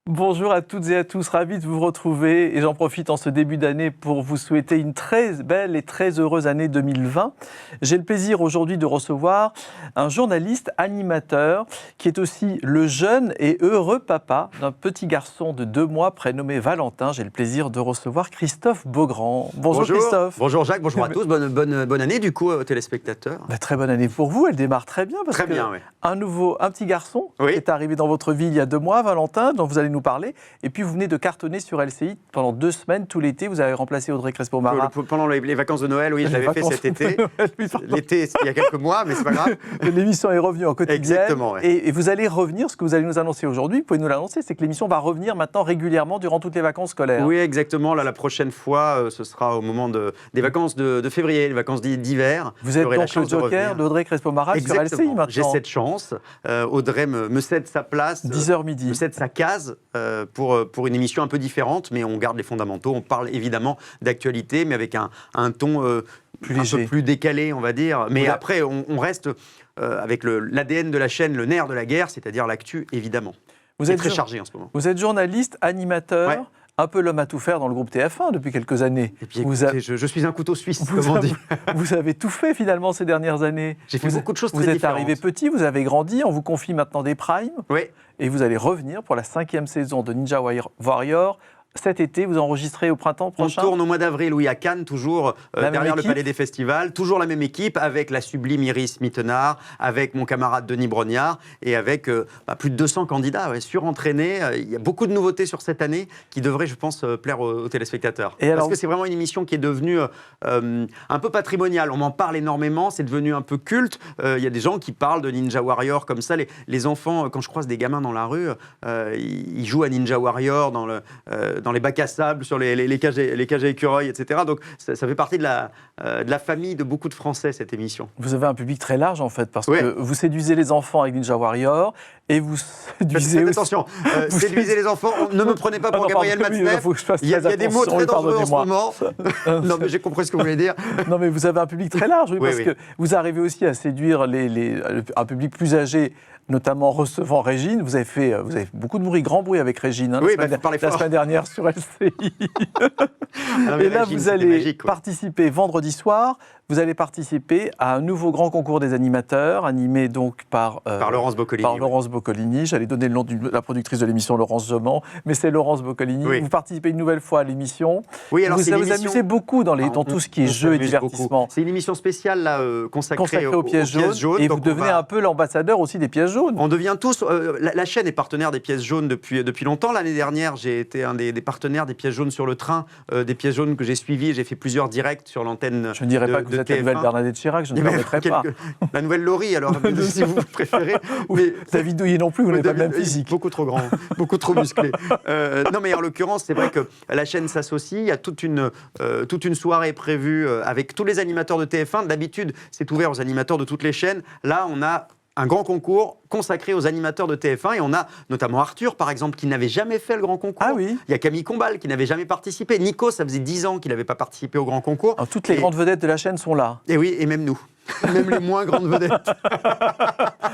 Bonjour à toutes et à tous, ravi de vous retrouver et j'en profite en ce début d'année pour vous souhaiter une très belle et très heureuse année 2020. J'ai le plaisir aujourd'hui de recevoir un journaliste animateur qui est aussi le jeune et heureux papa d'un petit garçon de 2 mois prénommé Valentin. J'ai le plaisir de recevoir Christophe Beaugrand. Bonjour Christophe. Bonjour Jacques, bonjour à tous, bonne année du coup aux téléspectateurs. Très bonne année pour vous, elle démarre très bien parce très bien, oui. un petit garçon qui est arrivé dans votre vie il y a 2 mois, Valentin, dont vous allez nous parler. Et puis vous venez de cartonner sur LCI pendant 2 semaines, tout l'été. Vous avez remplacé Audrey Crespo-Mara. Pendant les vacances de Noël, oui, je l'avais fait cet été. L'été, c'était il y a quelques mois, mais c'est pas grave. L'émission est revenue en quotidienne. Exactement, ouais. Et vous allez revenir, ce que vous allez nous annoncer aujourd'hui, vous pouvez nous l'annoncer, c'est que l'émission va revenir maintenant régulièrement durant toutes les vacances scolaires. Oui, exactement. Là, la prochaine fois, ce sera au moment des vacances de février, les vacances d'hiver. Vous êtes donc le joker d'Audrey Crespo-Mara sur LCI maintenant. J'ai cette chance. Audrey me cède sa place. 10h midi. Me cède sa case pour une émission un peu différente, mais on garde les fondamentaux. On parle évidemment d'actualité, mais avec un ton plus un léger, peu plus décalé, on va dire. Mais après, on reste avec l'ADN de la chaîne, le nerf de la guerre, c'est-à-dire l'actu, évidemment. Vous êtes très chargé en ce moment. Vous êtes journaliste, animateur. Ouais. Un peu l'homme à tout faire dans le groupe TF1 depuis quelques années. Et puis, écoutez, je suis un couteau suisse, comme on dit. Vous avez tout fait finalement ces dernières années. J'ai fait beaucoup de choses très différentes. différentes. Vous êtes arrivé petit, vous avez grandi, on vous confie maintenant des primes. Oui. Et vous allez revenir pour la 5e saison de Ninja Warrior. Cet été, vous enregistrez au printemps prochain. On tourne au mois d'avril, oui, à Cannes, toujours derrière le Palais des Festivals. Toujours la même équipe, avec la sublime Iris Mittenard, avec mon camarade Denis Brognard, et avec plus de 200 candidats surentraînés. Il y a beaucoup de nouveautés sur cette année qui devraient, je pense, plaire aux téléspectateurs. Parce que c'est vraiment une émission qui est devenue un peu patrimoniale. On m'en parle énormément, c'est devenu un peu culte. Il y a des gens qui parlent de Ninja Warrior comme ça. Les enfants, quand je croise des gamins dans la rue, ils jouent à Ninja Warrior dans les bacs à sable, sur les cages à écureuils, etc. Donc ça fait partie de la famille de beaucoup de Français, cette émission. Vous avez un public très large, en fait, parce que vous séduisez les enfants avec Ninja Warrior, et vous séduisez aussi... Attention, séduisez les enfants, ne me prenez pas pour Gabriel Matzneff. Il y a des mots très dangereux en ce moment. Non, mais j'ai compris ce que vous voulez dire. Non, mais vous avez un public très large, parce que vous arrivez aussi à séduire un public plus âgé, notamment recevant Régine. Vous avez fait beaucoup de bruit, grand bruit avec Régine, la semaine dernière sur LCI. Et là, vous allez participer vendredi soir. Vous allez participer à un nouveau grand concours des animateurs, animé donc par Laurence Boccolini. Par Laurence Boccolini. J'allais donner le nom de la productrice de l'émission, Laurence Joman, mais c'est Laurence Boccolini. Oui. Vous participez une nouvelle fois à l'émission. Oui, alors vous amusez beaucoup dans tout ce qui est jeu et divertissement. C'est une émission spéciale là, consacrée aux pièces jaunes. Et vous devenez un peu l'ambassadeur aussi des pièces jaunes. On devient tous... la chaîne est partenaire des pièces jaunes depuis longtemps. L'année dernière, j'ai été un des partenaires des pièces jaunes sur le train, des pièces jaunes que j'ai suivies. J'ai fait plusieurs directs sur l'antenne. Je ne dirais pas que vous êtes la nouvelle Bernadette Chirac, je ne permettrai pas. La nouvelle Laurie, alors, si vous préférez. Mais David Douillet non plus, vous n'avez pas le même physique. Beaucoup trop grand, beaucoup trop musclé. Non, mais en l'occurrence, c'est vrai que la chaîne s'associe. Il y a toute une soirée prévue avec tous les animateurs de TF1. D'habitude, c'est ouvert aux animateurs de toutes les chaînes. Là, on a un grand concours consacré aux animateurs de TF1 et on a notamment Arthur par exemple qui n'avait jamais fait le grand concours. Ah oui. Il y a Camille Combal qui n'avait jamais participé. Nico, ça faisait 10 ans qu'il n'avait pas participé au grand concours. Alors, toutes les grandes vedettes de la chaîne sont là. Et oui, et même nous. Même les moins grandes vedettes.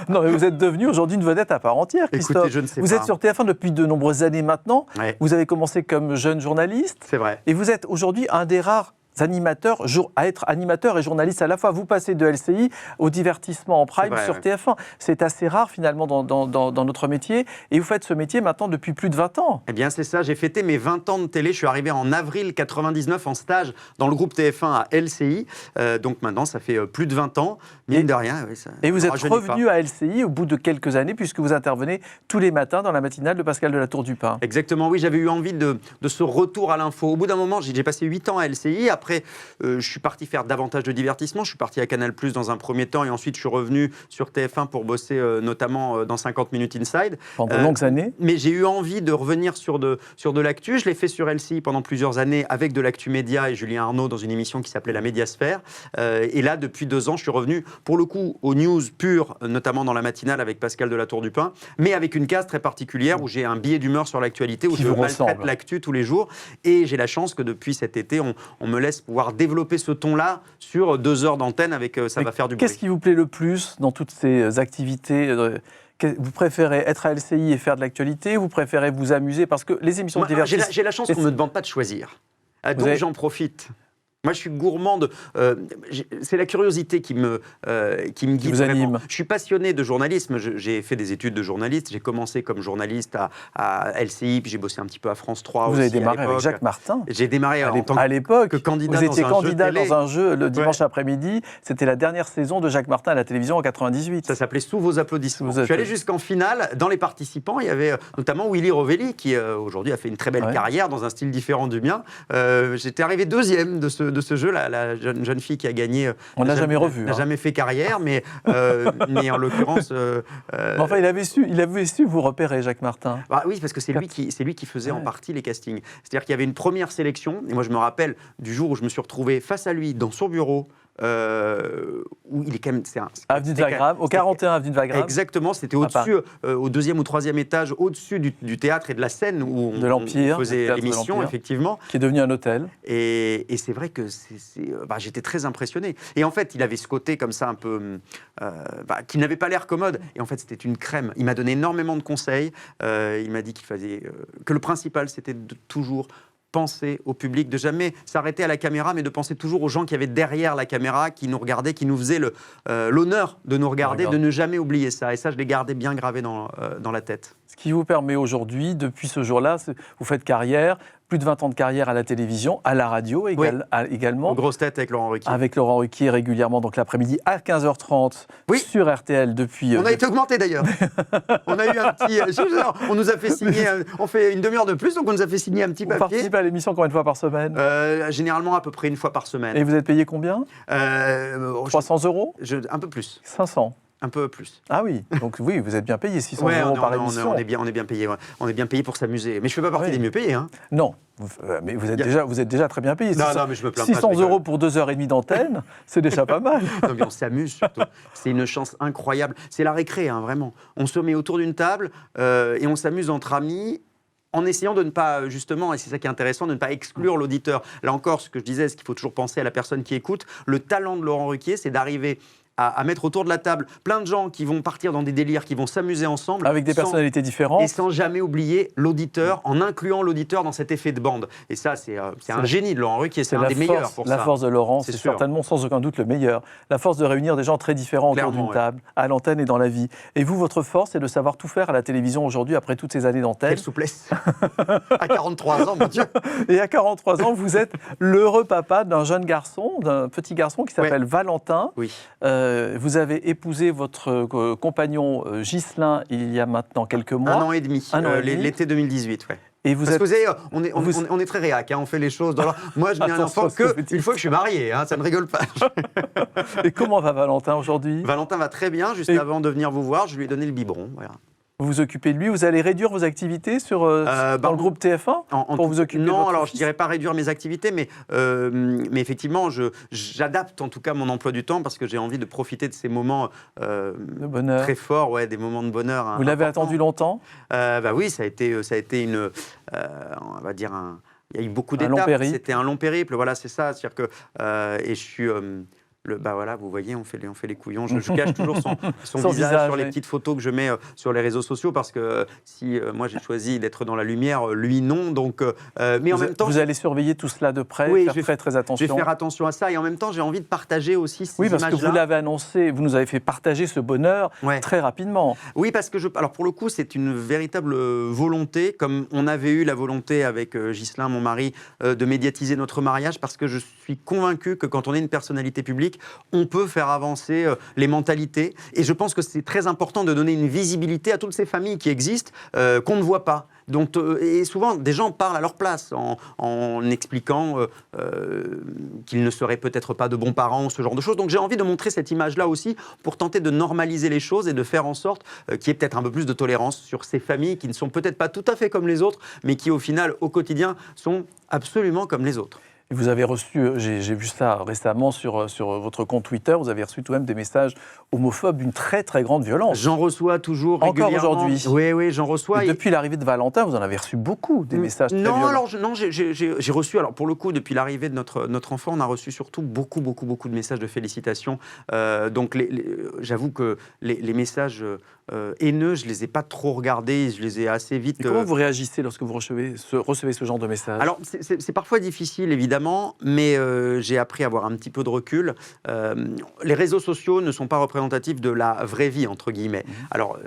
Non, mais vous êtes devenu aujourd'hui une vedette à part entière, Christophe. Écoutez, je ne sais vous êtes sur TF1 depuis de nombreuses années maintenant. Ouais. Vous avez commencé comme jeune journaliste. C'est vrai. Et vous êtes aujourd'hui un des rares animateurs à être animateur et journaliste à la fois. Vous passez de LCI au divertissement en prime sur TF1. C'est assez rare finalement dans notre métier. Et vous faites ce métier maintenant depuis plus de 20 ans. Eh bien c'est ça, j'ai fêté mes 20 ans de télé. Je suis arrivé en avril 99 en stage dans le groupe TF1 à LCI. Donc maintenant ça fait plus de 20 ans. Mine de rien. Oui, et vous êtes revenu à LCI au bout de quelques années puisque vous intervenez tous les matins dans la matinale de Pascal de la Tour du Pin. Exactement, oui, j'avais eu envie de ce retour à l'info. Au bout d'un moment, j'ai passé 8 ans à LCI. Après, je suis parti faire davantage de divertissement. Je suis parti à Canal+ dans un premier temps et ensuite je suis revenu sur TF1 pour bosser notamment dans 50 Minutes Inside. Pendant de longues années. Mais j'ai eu envie de revenir sur de l'actu. Je l'ai fait sur LCI pendant plusieurs années avec de l'actu média et Julien Arnaud dans une émission qui s'appelait La Médiasphère. Et là, depuis 2 ans, je suis revenu pour le coup aux news pures, notamment dans la matinale avec Pascal de la Tour du Pin, mais avec une case très particulière où j'ai un billet d'humeur sur l'actualité, où je maltraite l'actu tous les jours. Et j'ai la chance que depuis cet été, on me laisse pouvoir développer ce ton-là sur 2 heures d'antenne avec Ça va faire du bruit. Qu'est-ce qui vous plaît le plus dans toutes ces activités Vous préférez être à LCI et faire de l'actualité, vous préférez vous amuser? Parce que les émissions de divertissement... J'ai la chance qu'on ne me demande pas de choisir. Donc j'en profite. Moi, je suis gourmand de. C'est la curiosité qui me guide. Vous anime. Je suis passionné de journalisme. J'ai fait des études de journaliste. J'ai commencé comme journaliste à LCI, puis j'ai bossé un petit peu à France 3. Vous aussi, avez démarré avec Jacques Martin. J'ai démarré en tant à l'époque que candidat. Vous étiez candidat dans un jeu le dimanche après-midi. C'était la dernière saison de Jacques Martin à la télévision en 98. Ça s'appelait Sous vos applaudissements. Je suis allé jusqu'en finale. Dans les participants, il y avait notamment Willy Rovelli, qui aujourd'hui a fait une très belle carrière dans un style différent du mien. J'étais arrivé deuxième de ce jeu, la jeune fille qui a gagné. On l'a jamais revu. N'a jamais fait carrière, mais en l'occurrence. Mais enfin, il avait su vous repérer, Jacques Martin. Bah oui, parce que c'est lui qui faisait en partie les castings. C'est-à-dire qu'il y avait une première sélection, et moi je me rappelle du jour où je me suis retrouvé face à lui dans son bureau. Où il est quand même. Avenue de Wagram, au 41 Avenue de Wagram. Exactement, c'était au-dessus, au deuxième ou troisième étage, au-dessus du théâtre et de la scène où on faisait l'émission, effectivement. Qui est devenu un hôtel. Et c'est vrai que j'étais très impressionné. Et en fait, il avait ce côté comme ça un peu. qui n'avait pas l'air commode. Et en fait, c'était une crème. Il m'a donné énormément de conseils. Il m'a dit qu'il fallait. Que le principal, c'était de toujours penser au public, de jamais s'arrêter à la caméra, mais de penser toujours aux gens qui avaient derrière la caméra, qui nous regardaient, qui nous faisaient l'honneur de nous regarder, de ne jamais oublier ça. Et ça, je l'ai gardé bien gravé dans la tête. Ce qui vous permet aujourd'hui, depuis ce jour-là, vous faites carrière, plus de 20 ans de carrière à la télévision, à la radio également. Aux grosses têtes avec Laurent Ruquier. Avec Laurent Ruquier régulièrement, donc l'après-midi à 15h30 sur RTL depuis... On a été augmenté d'ailleurs. On a eu un petit... on nous a fait signer... On fait une demi-heure de plus, donc on nous a fait signer un petit papier. Vous participez à l'émission combien de fois par semaine? Généralement à peu près une fois par semaine. Et vous êtes payé combien? 300 €? Un peu plus. 500? Un peu plus. Ah oui, donc oui, vous êtes bien payé, 600 € par émission. On est bien payé. Ouais. On est bien payé pour s'amuser. Mais je ne fais pas partie des mieux payés. Hein. Non, mais vous êtes déjà très bien payé. Non, mais je me plains 600 € pour 2h30 d'antenne, c'est déjà pas mal. Non, mais on s'amuse surtout. C'est une chance incroyable. C'est la récré, hein, vraiment. On se met autour d'une table et on s'amuse entre amis. En essayant de ne pas, justement, et c'est ça qui est intéressant, de ne pas exclure l'auditeur. Là encore, ce que je disais, c'est qu'il faut toujours penser à la personne qui écoute. Le talent de Laurent Ruquier, c'est d'arriver à mettre autour de la table plein de gens qui vont partir dans des délires, qui vont s'amuser ensemble. Avec des personnalités différentes. Et sans jamais oublier l'auditeur, en incluant l'auditeur dans cet effet de bande. Et ça, c'est un génie de Laurent Ruquier, c'est un des meilleurs pour ça. La force de Laurent, c'est certainement sans aucun doute le meilleur. La force de réunir des gens très différents autour d'une table, à l'antenne et dans la vie. Et vous, votre force, c'est de savoir tout faire à la télévision aujourd'hui, après toutes ces années d'antenne. Quelle souplesse. À 43 ans, mon Dieu. Et à 43 ans, vous êtes l'heureux papa d'un jeune garçon, d'un petit garçon qui s'appelle Valentin. Oui. Vous avez épousé votre compagnon Ghislain il y a maintenant quelques mois. 1 an et demi, l'été 2018, ouais. Et vous Parce que vous savez, on est très réac, hein, on fait les choses. Moi, je n'ai un enfant qu'une fois que je suis marié, hein, ça ne rigole pas. Et comment va Valentin aujourd'hui? Valentin va très bien. Juste avant de venir vous voir, je lui ai donné le biberon. Voilà. Vous vous occupez de lui, vous allez réduire vos activités dans le groupe TF1 pour vous occuper Non, alors je ne dirais pas réduire mes activités, mais effectivement, j'adapte en tout cas mon emploi du temps parce que j'ai envie de profiter de ces moments de bonheur. Très forts, des moments de bonheur. Vous l'avez attendu longtemps? Oui, ça a été une, on va dire il y a eu beaucoup d'étapes. C'était un long périple, voilà, c'est ça. C'est-à-dire que et je suis voilà, vous voyez, on fait les couillons. Je cache toujours son visage sur les petites photos que je mets sur les réseaux sociaux parce que si moi j'ai choisi d'être dans la lumière, lui non. Donc, mais en même temps, vous allez surveiller tout cela de près, faire très attention. Je vais faire attention à ça et en même temps, j'ai envie de partager aussi ces images-là. Oui, parce que vous l'avez annoncé, vous nous avez fait partager ce bonheur très rapidement. Oui, parce que alors pour le coup, c'est une véritable volonté, comme on avait eu la volonté avec Ghislain, mon mari, de médiatiser notre mariage, parce que je suis convaincu que quand on est une personnalité publique, on peut faire avancer les mentalités. Et je pense que c'est très important de donner une visibilité à toutes ces familles qui existent, qu'on ne voit pas. Donc, et souvent, des gens parlent à leur place en expliquant qu'ils ne seraient peut-être pas de bons parents, ce genre de choses. Donc j'ai envie de montrer cette image-là aussi pour tenter de normaliser les choses et de faire en sorte qu'il y ait peut-être un peu plus de tolérance sur ces familles qui ne sont peut-être pas tout à fait comme les autres, mais qui au final, au quotidien, sont absolument comme les autres. Vous avez reçu, j'ai vu ça récemment sur votre compte Twitter, vous avez reçu tout de même des messages homophobes d'une très très grande violence. J'en reçois toujours régulièrement. Encore aujourd'hui. Oui, j'en reçois. Et depuis l'arrivée de Valentin, vous en avez reçu beaucoup, des messages très violents. Non, j'ai reçu, alors pour le coup, depuis l'arrivée de notre enfant, on a reçu surtout beaucoup de messages de félicitations. Donc j'avoue que les messages haineux, je ne les ai pas trop regardés, je les ai assez vite... Et comment vous réagissez lorsque vous recevez ce genre de message? Alors, c'est parfois difficile, évidemment, mais j'ai appris à avoir un petit peu de recul. Les réseaux sociaux ne sont pas représentatifs de la vraie vie, entre guillemets. Alors,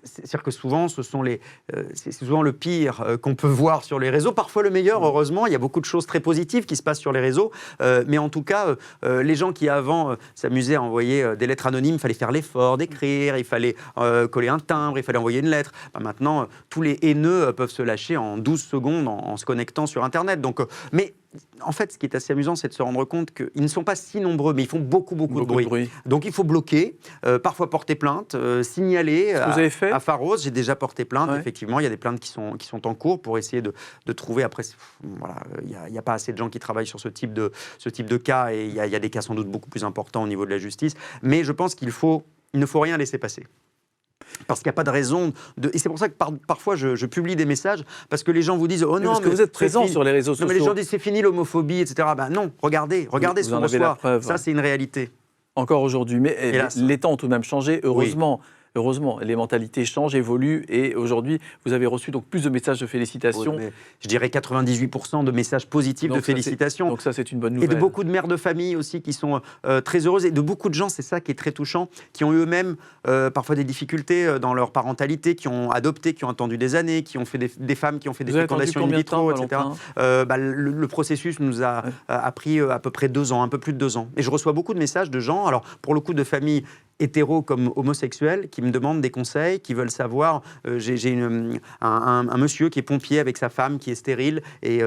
c'est-à-dire que souvent, c'est souvent le pire qu'on peut voir sur les réseaux, parfois le meilleur, heureusement. Il y a beaucoup de choses très positives qui se passent sur les réseaux, mais en tout cas, les gens qui avant s'amusaient à envoyer des lettres anonymes, il fallait faire l'effort d'écrire, il fallait coller un timbre, il fallait envoyer une lettre. Maintenant, tous les haineux peuvent se lâcher en 12 secondes en se connectant sur Internet. Donc, mais en fait, ce qui est assez amusant, c'est de se rendre compte qu'ils ne sont pas si nombreux, mais ils font beaucoup de bruit. Donc il faut bloquer, parfois porter plainte, signaler à Pharos. J'ai déjà porté plainte, effectivement. Il y a des plaintes qui sont en cours pour essayer de trouver. Après, voilà, il n'y a pas assez de gens qui travaillent sur ce type de cas, et il y a des cas sans doute beaucoup plus importants au niveau de la justice. Mais je pense qu'il ne faut rien laisser passer. Parce qu'il n'y a pas de raison. Et c'est pour ça que parfois je publie des messages, parce que les gens vous disent « Oh non, parce que vous êtes présent sur les réseaux sociaux. » Non, mais les gens disent « C'est fini l'homophobie, etc. » Ben non, regardez ce qu'on reçoit. Ça, c'est une réalité. Encore aujourd'hui. Mais les temps ont tout de même changé, heureusement. Oui. Heureusement, les mentalités changent, évoluent, et aujourd'hui, vous avez reçu donc plus de messages de félicitations. Oui, je dirais 98% de messages positifs de félicitations. Donc ça, c'est une bonne nouvelle. Et de beaucoup de mères de famille aussi qui sont très heureuses, et de beaucoup de gens, c'est ça qui est très touchant, qui ont eux-mêmes parfois des difficultés dans leur parentalité, qui ont adopté, qui ont attendu des années, qui ont fait des femmes qui ont fait des fécondations in vitro, etc. Le processus nous a pris à peu près 2 ans, un peu plus de 2 ans. Et je reçois beaucoup de messages de gens, alors pour le coup de familles hétéros comme homosexuels, qui me demandent des conseils, qui veulent savoir. J'ai un monsieur qui est pompier avec sa femme qui est stérile et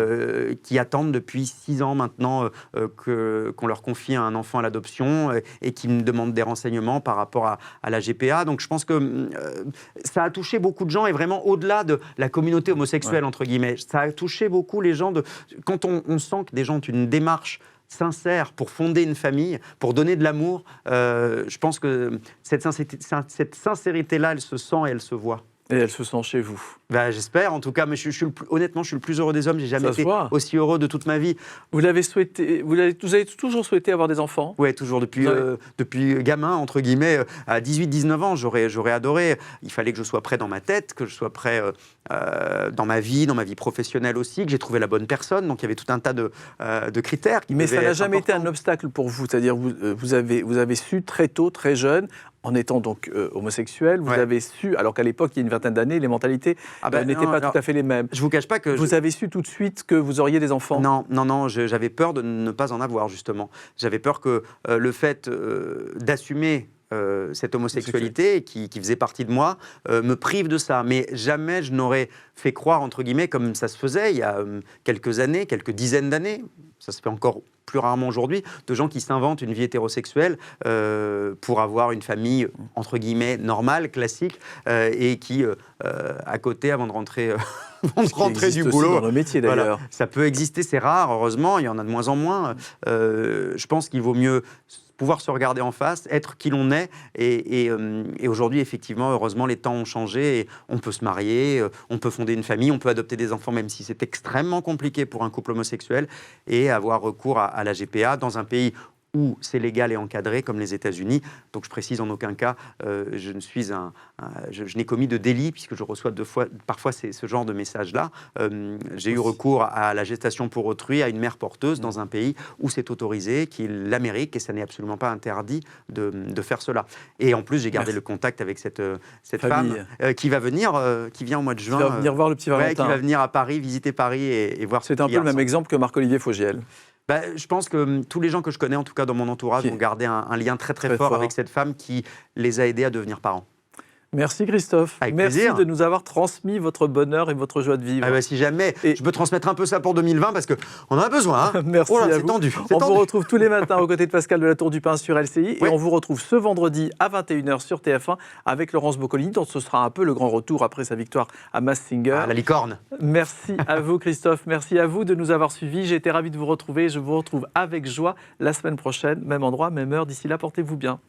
qui attendent depuis 6 ans maintenant qu'on leur confie un enfant à l'adoption, et qui me demandent des renseignements par rapport à la GPA. Donc je pense que ça a touché beaucoup de gens, et vraiment au-delà de la communauté homosexuelle, entre guillemets. Ça a touché beaucoup les gens. Quand on sent que des gens ont une démarche sincère pour fonder une famille, pour donner de l'amour, je pense que cette sincérité-là, elle se sent et elle se voit. Et elle se sent chez vous. J'espère, en tout cas, mais honnêtement, je suis le plus heureux des hommes. J'ai jamais été aussi heureux de toute ma vie. Vous avez toujours souhaité avoir des enfants? Oui, toujours, depuis gamin, entre guillemets, à 18-19 ans, j'aurais adoré. Il fallait que je sois prêt dans ma tête, que je sois prêt dans ma vie professionnelle aussi, que j'ai trouvé la bonne personne. Donc il y avait tout un tas de critères. Mais ça n'a jamais été un obstacle pour vous? C'est-à-dire, vous avez su très tôt, très jeune, en étant donc homosexuel, vous avez su, alors qu'à l'époque, il y a une vingtaine d'années, les mentalités n'étaient pas tout à fait les mêmes. Je ne vous cache pas que... Vous avez su tout de suite que vous auriez des enfants? Non, j'avais peur de ne pas en avoir, justement. J'avais peur que le fait d'assumer cette homosexualité qui faisait partie de moi me prive de ça. Mais jamais je n'aurais fait croire, entre guillemets, comme ça se faisait il y a quelques années, quelques dizaines d'années, ça se fait encore plus rarement aujourd'hui, de gens qui s'inventent une vie hétérosexuelle pour avoir une famille, entre guillemets, normale, classique, et qui, à côté, avant de rentrer... du boulot. Dans le métier, d'ailleurs. Voilà. Ça peut exister, c'est rare, heureusement, il y en a de moins en moins. Je pense qu'il vaut mieux pouvoir se regarder en face, être qui l'on est, et aujourd'hui, effectivement, heureusement, les temps ont changé, et on peut se marier, on peut fonder une famille, on peut adopter des enfants, même si c'est extrêmement compliqué pour un couple homosexuel, et avoir recours à la GPA dans un pays où c'est légal et encadré, comme les États-Unis. Donc je précise, en aucun cas, je n'ai commis de délit, puisque je reçois parfois ce genre de messages-là. J'ai eu recours à la gestation pour autrui, à une mère porteuse dans un pays où c'est autorisé, qui est l'Amérique, et ça n'est absolument pas interdit de faire cela. Et en plus, j'ai gardé le contact avec cette femme qui vient au mois de juin. Qui va venir voir le petit Valentin. Qui va venir à Paris, visiter Paris et voir. C'est un peu le même exemple que Marc-Olivier Fogiel. Je pense que tous les gens que je connais, en tout cas dans mon entourage, ont gardé un lien très fort avec cette femme qui les a aidés à devenir parents. Merci Christophe. Avec Merci plaisir. de nous avoir transmis votre bonheur et votre joie de vivre. Si jamais je peux transmettre un peu ça pour 2020, parce qu'on en a besoin. Hein. Merci à c'est vous. Tendu. On vous retrouve tous les matins aux côtés de Pascal de la Tour du Pin sur LCI. Et on vous retrouve ce vendredi à 21h sur TF1 avec Laurence Boccolini, dont ce sera un peu le grand retour après sa victoire à Masked Singer. La licorne. Merci à vous Christophe. Merci à vous de nous avoir suivis. J'ai été ravi de vous retrouver. Je vous retrouve avec joie la semaine prochaine. Même endroit, même heure. D'ici là, portez-vous bien.